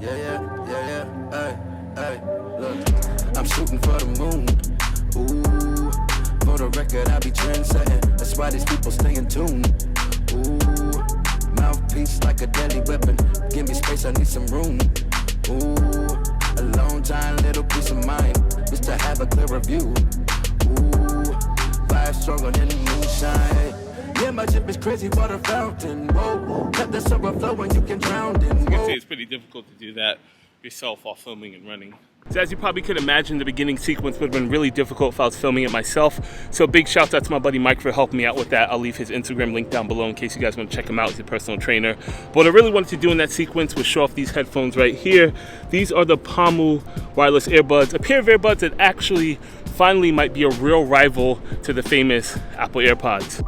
yeah. Hey, look, I'm shooting for the moon. Ooh, for the record, I be trendsetting. That's why these people stay in tune. Ooh, mouthpiece like a deadly weapon. Give me space, I need some room. Ooh, a long time, little peace of mind, just to have a clearer view. Ooh, fire stronger than the moonshine. Yeah, my ship is crazy water fountain. Whoa, let the silver flow and you can drown in. I can say it's pretty difficult to do that yourself while filming and running. So as you probably could imagine, the beginning sequence would have been really difficult if I was filming it myself. So big shout out to my buddy Mike for helping me out with that. I'll leave his Instagram link down below in case you guys want to check him out. He's a personal trainer. But what I really wanted to do in that sequence was show off these headphones right here. These are the Pomu wireless earbuds, a pair of earbuds that actually finally might be a real rival to the famous Apple AirPods.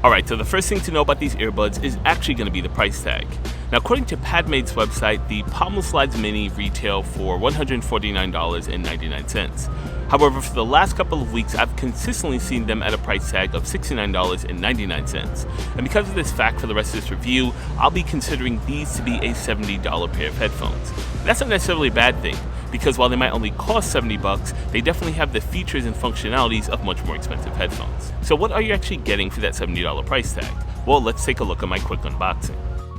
Alright, so the first thing to know about these earbuds is actually going to be the price tag. Now, according to Padmade's website, the Pomu Slides Mini retail for $149.99. However, for the last couple of weeks, I've consistently seen them at a price tag of $69.99. And because of this fact, for the rest of this review, I'll be considering these to be a $70 pair of headphones. That's not necessarily a bad thing, because while they might only cost $70, they definitely have the features and functionalities of much more expensive headphones. So what are you actually getting for that $70 price tag? Well, let's take a look at my quick unboxing.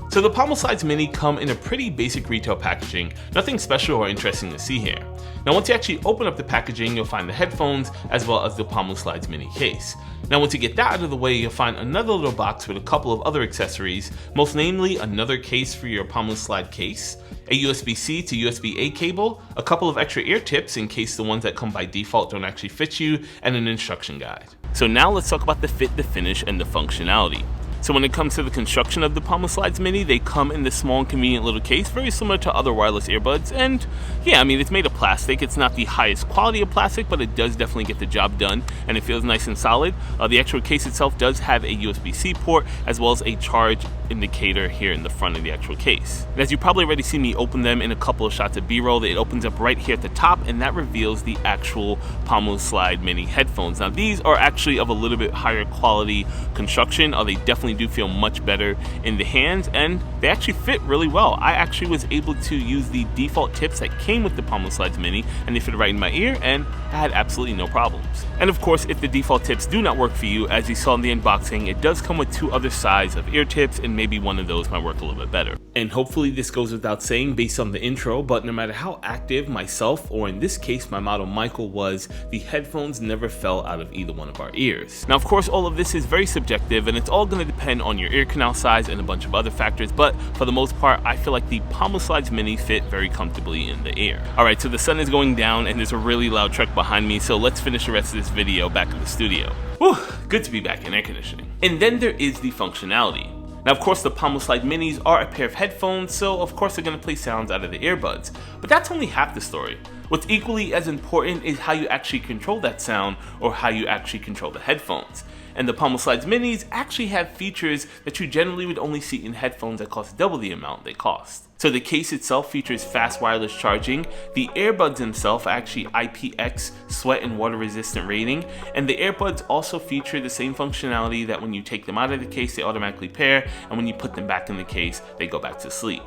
So the Pomu Slides Mini come in a pretty basic retail packaging, nothing special or interesting to see here. Now once you actually open up the packaging, you'll find the headphones as well as the Pomu Slides Mini case. Now once you get that out of the way, you'll find another little box with a couple of other accessories, most namely another case for your Pomu Slide case, a USB-C to USB-A cable, a couple of extra ear tips in case the ones that come by default don't actually fit you, and an instruction guide. So now let's talk about the fit, the finish, and the functionality. So when it comes to the construction of the Pomu Slides Mini, they come in this small and convenient little case, very similar to other wireless earbuds. And yeah, I mean, it's made of plastic. It's not the highest quality of plastic, but it does definitely get the job done, and it feels nice and solid. The actual case itself does have a USB-C port, as well as a charge indicator here in the front of the actual case. And as you probably already seen me open them in a couple of shots of B-roll, it opens up right here at the top, and that reveals the actual Pomu Slide Mini headphones. Now these are actually of a little bit higher quality construction. They definitely do feel much better in the hands, and they actually fit really well. I actually was able to use the default tips that came with the Pomu Slides Mini, and they fit right in my ear, and I had absolutely no problems. And of course, if the default tips do not work for you, as you saw in the unboxing, it does come with two other sides of ear tips, and maybe one of those might work a little bit better. And hopefully this goes without saying based on the intro, but no matter how active myself, or in this case my model Michael, was, the headphones never fell out of either one of our ears. Now of course all of this is very subjective, and it's all going to depend on your ear canal size and a bunch of other factors, but for the most part I feel like the Pomu Slides Mini fit very comfortably in the ear. Alright, so the sun is going down and there's a really loud truck behind me, so let's finish the rest of this video back in the studio. Whew, good to be back in air conditioning. And then there is the functionality. Now of course the Pomu Slide Minis are a pair of headphones, so of course they're going to play sounds out of the earbuds, but that's only half the story. What's equally as important is how you actually control that sound, or how you actually control the headphones. And the Pomu Slides Minis actually have features that you generally would only see in headphones that cost double the amount they cost. So the case itself features fast wireless charging, the earbuds themselves are actually IPX sweat and water resistant rating, and the earbuds also feature the same functionality that when you take them out of the case they automatically pair, and when you put them back in the case they go back to sleep.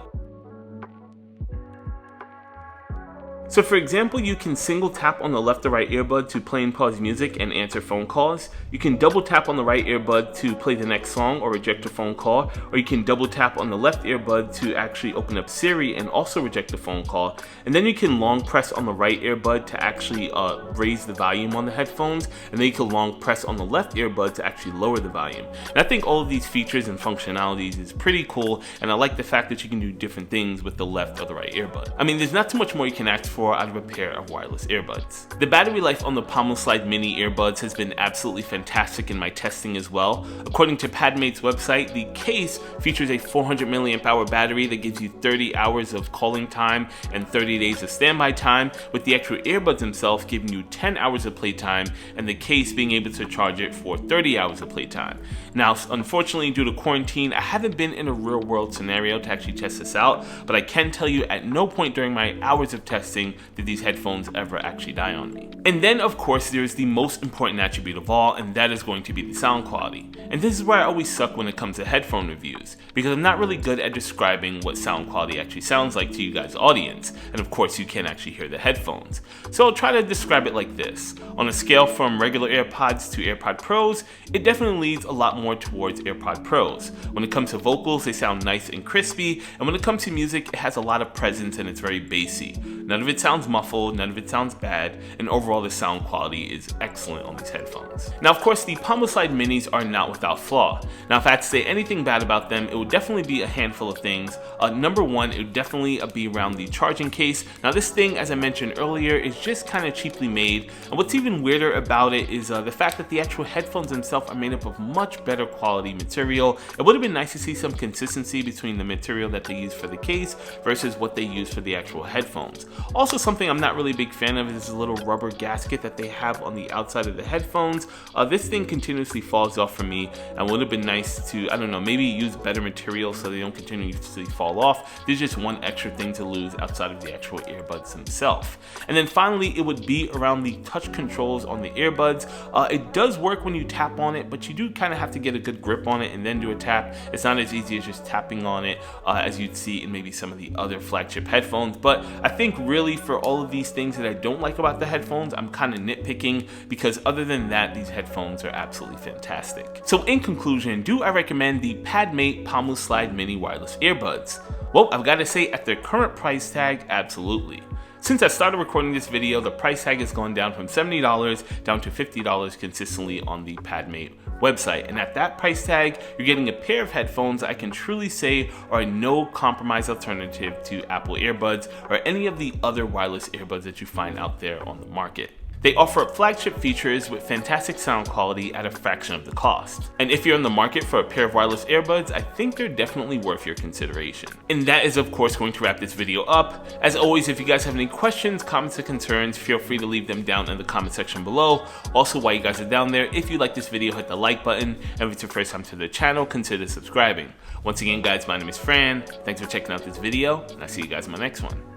So for example, you can single tap on the left or right earbud to play and pause music and answer phone calls. You can double tap on the right earbud to play the next song or reject a phone call, or you can double tap on the left earbud to actually open up Siri and also reject a phone call. And then you can long press on the right earbud to actually raise the volume on the headphones, and then you can long press on the left earbud to actually lower the volume. And I think all of these features and functionalities is pretty cool, and I like the fact that you can do different things with the left or the right earbud. I mean, there's not too much more you can ask for out of a pair of wireless earbuds. The battery life on the Pomu Slide Mini earbuds has been absolutely fantastic in my testing as well. According to Padmade's website, the case features a 400 milliamp hour battery that gives you 30 hours of calling time and 30 days of standby time, with the actual earbuds themselves giving you 10 hours of playtime and the case being able to charge it for 30 hours of playtime. Now, unfortunately, due to quarantine, I haven't been in a real world scenario to actually test this out, but I can tell you at no point during my hours of testing guessing, did these headphones ever actually die on me? And then of course there's the most important attribute of all, and that is going to be the sound quality. And this is where I always suck when it comes to headphone reviews, because I'm not really good at describing what sound quality actually sounds like to you guys' audience, and of course you can't actually hear the headphones. So I'll try to describe it like this. On a scale from regular AirPods to AirPod Pros, it definitely leans a lot more towards AirPod Pros. When it comes to vocals, they sound nice and crispy, and when it comes to music, it has a lot of presence and it's very bassy. None of it sounds muffled, none of it sounds bad, and overall the sound quality is excellent on these headphones. Now of course the Palmo Slide Minis are not without flaw. Now if I had to say anything bad about them, it would definitely be a handful of things. Number one, it would definitely be around the charging case. Now this thing, as I mentioned earlier, is just kind of cheaply made, and what's even weirder about it is the fact that the actual headphones themselves are made up of much better quality material. It would have been nice to see some consistency between the material that they use for the case versus what they use for the actual headphones. Also, something I'm not really a big fan of is this little rubber gasket that they have on the outside of the headphones. This thing continuously falls off for me, and would have been nice to, I don't know, maybe use better material so they don't continuously fall off. There's just one extra thing to lose outside of the actual earbuds themselves. And then finally, it would be around the touch controls on the earbuds. It does work when you tap on it, but you do kind of have to get a good grip on it and then do a tap. It's not as easy as just tapping on it as you'd see in maybe some of the other flagship headphones. But I think really for all of these things that I don't like about the headphones, I'm kind of nitpicking, because other than that, these headphones are absolutely fantastic. So in conclusion, do I recommend the PadMate Palmo Slide Mini wireless earbuds? Well, I've got to say, at their current price tag, absolutely. Since I started recording this video, the price tag has gone down from $70 down to $50 consistently on the PadMate website. And at that price tag, you're getting a pair of headphones I can truly say are a no compromise alternative to Apple earbuds or any of the other wireless earbuds that you find out there on the market. They offer flagship features with fantastic sound quality at a fraction of the cost. And if you're in the market for a pair of wireless earbuds, I think they're definitely worth your consideration. And that is of course going to wrap this video up. As always, if you guys have any questions, comments, or concerns, feel free to leave them down in the comment section below. Also, while you guys are down there, if you like this video, hit the like button. And if it's your first time to the channel, consider subscribing. Once again guys, my name is Fran. Thanks for checking out this video, and I'll see you guys in my next one.